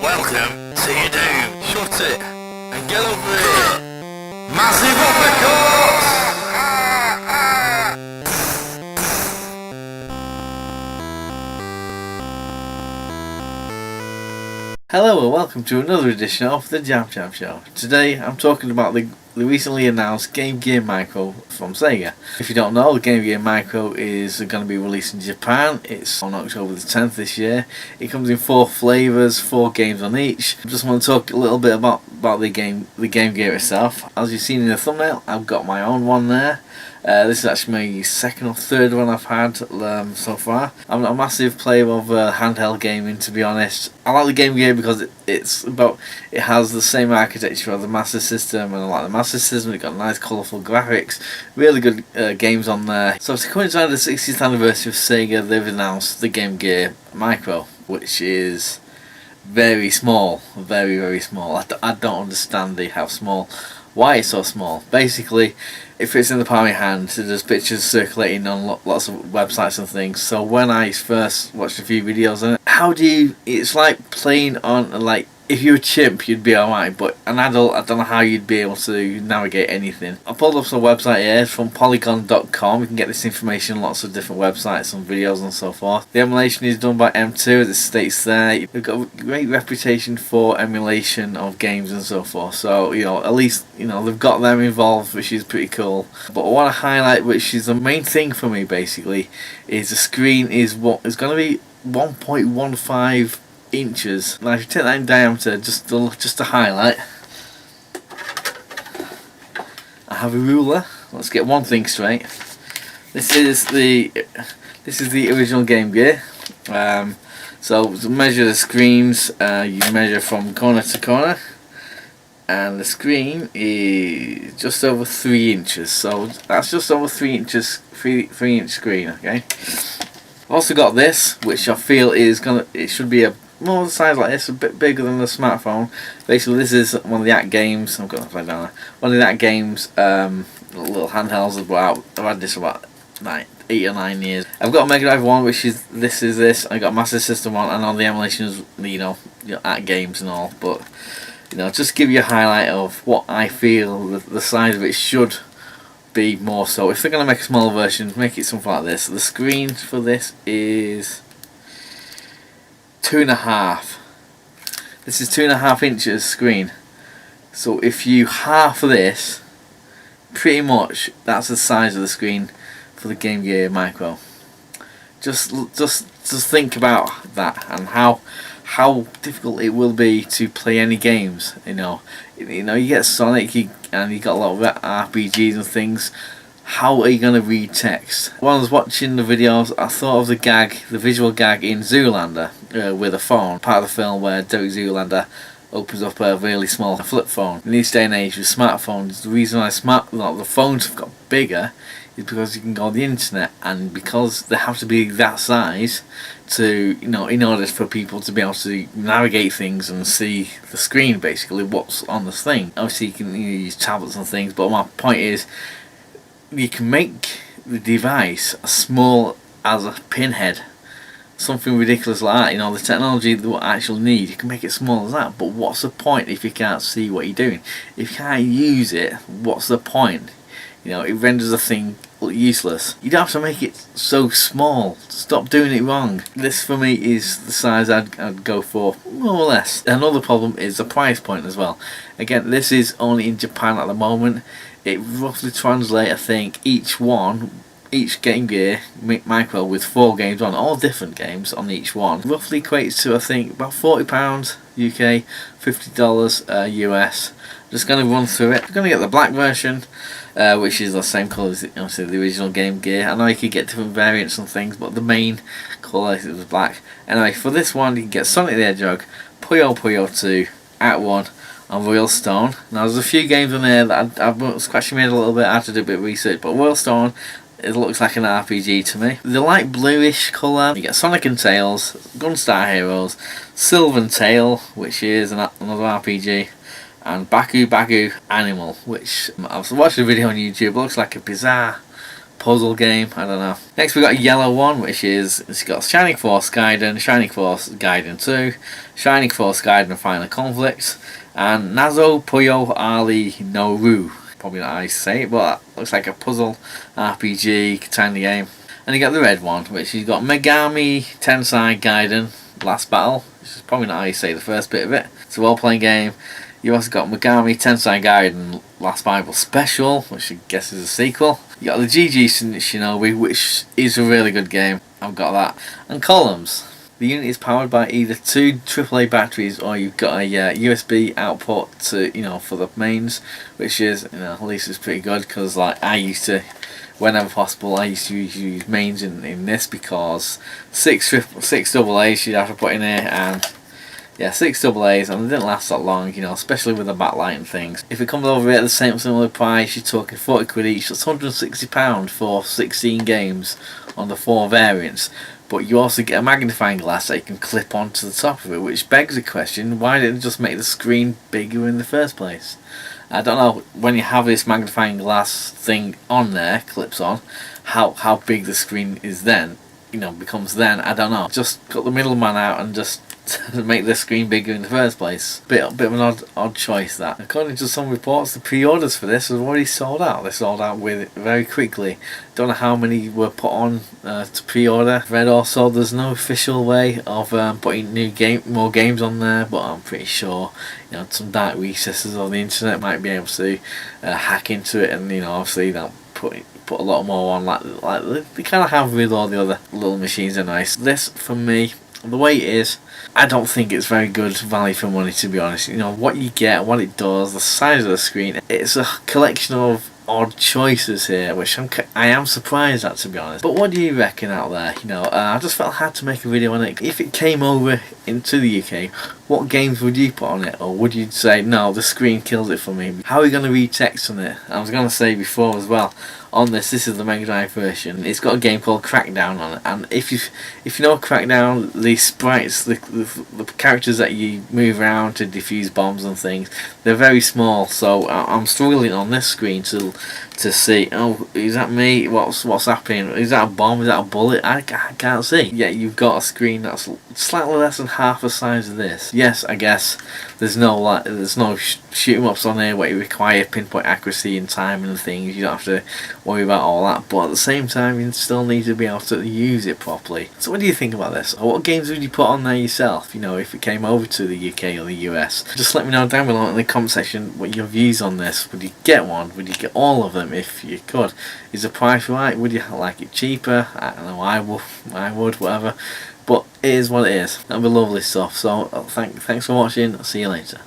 Welcome to your doom. Shut it and get over here. Massive uppercuts! Hello and welcome to another edition of the Jam Show. Today I'm talking about the recently announced Game Gear Micro from Sega. If you don't know, the Game Gear Micro is going to be released in Japan. It's on October the 10th this year. It comes in 4 flavours, 4 games on each. I just want to talk a little bit about the Game Gear itself. As you've seen in the thumbnail, I've got my own one there. This is actually my second or third one I've had so far. I'm not a massive player of handheld gaming, to be honest. I like the Game Gear because it has the same architecture as the Master System, and I like the Master System. It's got nice colourful graphics, really good games on there. So to coincide with the 60th anniversary of Sega, they've announced the Game Gear Micro, which is very small, very small. I don't understand how small. Why it's so small. Basically, it fits in the palm of your hand. There's pictures circulating on lots of websites and things. So when I first watched a few videos on it, it's like playing on, like, if you're a chimp you'd be alright, but an adult, I don't know how you'd be able to navigate anything. I pulled up some website here, it's from polygon.com. You can get this information on lots of different websites and videos and so forth. The emulation is done by M2, as it states there. They've got a great reputation for emulation of games and so forth, so at least they've got them involved, which is pretty cool. But I want to highlight, which is the main thing for me basically, is the screen is what is going to be 1.15 inches. Now if you take that in diameter, just to highlight, I have a ruler. Let's get one thing straight. This is the original Game Gear. So to measure the screens, you measure from corner to corner, and the screen is just over 3 inches. So that's just over 3 inches, 3-inch screen. Okay. I've also got this, which I feel it should be more the size like this, a bit bigger than the smartphone. Basically, this is one of the AT Games. I've got to play down there. One of the AT Games little handhelds. I've had this for about 8 or 9 years. I've got a Mega Drive one, which is this. I got a Master System one, and all the emulations, AT Games and all. But just give you a highlight of what I feel the size of it should be more so. If they're going to make a smaller version, make it something like this. The screen for this is 2.5. This is 2.5 inches screen. So if you half this, pretty much that's the size of the screen for the Game Gear Micro. Just think about that and how difficult it will be to play any games. You get Sonic and you got a lot of RPGs and things. How are you going to read text? While I was watching the videos, I thought of the visual gag in Zoolander with a phone, part of the film where Derek Zoolander opens up a really small flip phone. In this day and age with smartphones, the reason why the phones have got bigger is because you can go on the internet, and because they have to be that size to, in order for people to be able to navigate things and see the screen, basically what's on the thing. Obviously you can use tablets and things, but my point is, you can make the device as small as a pinhead, something ridiculous like that. The technology that we actually need, you can make it small as that. But what's the point if you can't see what you're doing? If you can't use it, what's the point? It renders the thing useless. You don't have to make it so small. Stop doing it wrong. This for me is the size I'd go for, more or less. Another problem is the price point as well. Again, this is only in Japan at the moment. It roughly translates, I think, each Game Gear Micro with 4 games on, all different games on each one, roughly equates to, I think, about £40 UK, $50 US. Just going to run through it. I'm going to get the black version, which is the same colour as obviously the original Game Gear. I know you could get different variants and things, but the main colour is black. Anyway, for this one you can get Sonic the Hedgehog, Puyo Puyo 2, At 1, and Royal Stone. Now there's a few games on there that I've scratching my head a little bit. I had to do a bit of research, but Royal Stone, it looks like an RPG to me. The light bluish colour. You get Sonic and Tails, Gunstar Heroes, Sylvan Tale, which is another RPG, and Baku Baku Animal, which I've watched a video on YouTube. It looks like a bizarre puzzle game, I don't know. Next we got a yellow one, which is, it's got Shining Force Gaiden, Shining Force Gaiden 2, Shining Force Gaiden Final Conflict, and Nazo Puyo Ali no Ru. Probably not how you say it, but that looks like a puzzle RPG kind of game. And you got the red one, which you've got Megami Tensei Gaiden Last Battle, which is probably not how you say the first bit of it. It's a role-playing game. You also got Megami Tensei Gaiden Last Bible Special, which I guess is a sequel. You got the GG Shinobi, which is a really good game. I've got that. And Columns. The unit is powered by either two AAA batteries, or you've got a USB output to, for the mains, which is, at least it's pretty good, because like I used to, whenever possible, I used to use mains in this, because six AA's you'd have to put in here, and yeah, 6 AA's, and they didn't last that long, especially with the backlight and things. If it comes over at the similar price, you're talking 40 quid each. That's £160 for 16 games on the 4 variants. But you also get a magnifying glass that you can clip onto the top of it, which begs the question, why didn't it just make the screen bigger in the first place? I don't know, when you have this magnifying glass thing on there, clips on, how big the screen is then, becomes then, I don't know. Just cut the middleman out and just to make the screen bigger in the first place. Bit of an odd choice that. According to some reports, the pre-orders for this have already sold out. They sold out with it very quickly. Don't know how many were put on to pre-order. Read also there's no official way of putting more games on there, but I'm pretty sure some dark recesses of the internet might be able to hack into it, and obviously that put a lot more on, like they kind of have with all the other little machines are nice. This for me, the way it is, I don't think it's very good value for money, to be honest. What you get, what it does, the size of the screen, it's a collection of odd choices here, which I am surprised at, to be honest. But what do you reckon out there? I just felt I had to make a video on it. If it came over into the UK, what games would you put on it? Or would you say, no, the screen kills it for me? How are you going to read text on it? I was going to say before as well, on this is the Mega Drive version. It's got a game called Crackdown on it, and if you know Crackdown, the sprites, the characters that you move around to defuse bombs and things, they're very small. So I'm struggling on this screen to see. Oh, is that me? What's happening? Is that a bomb? Is that a bullet? I can't see. Yeah, you've got a screen that's slightly less than half the size of this. Yes, I guess there's no shoot 'em ups on there where you require pinpoint accuracy and timing and things. You don't have to worry about all that, but at the same time you still need to be able to use it properly. So what do you think about this? Or what games would you put on there yourself, if it came over to the UK or the US? Just let me know down below in the comment section what your views on this. Would you get one? Would you get all of them if you could? Is the price right? Would you like it cheaper? I don't know, I would, whatever. But it is what it is. That'd be lovely stuff. So thanks for watching. I'll see you later.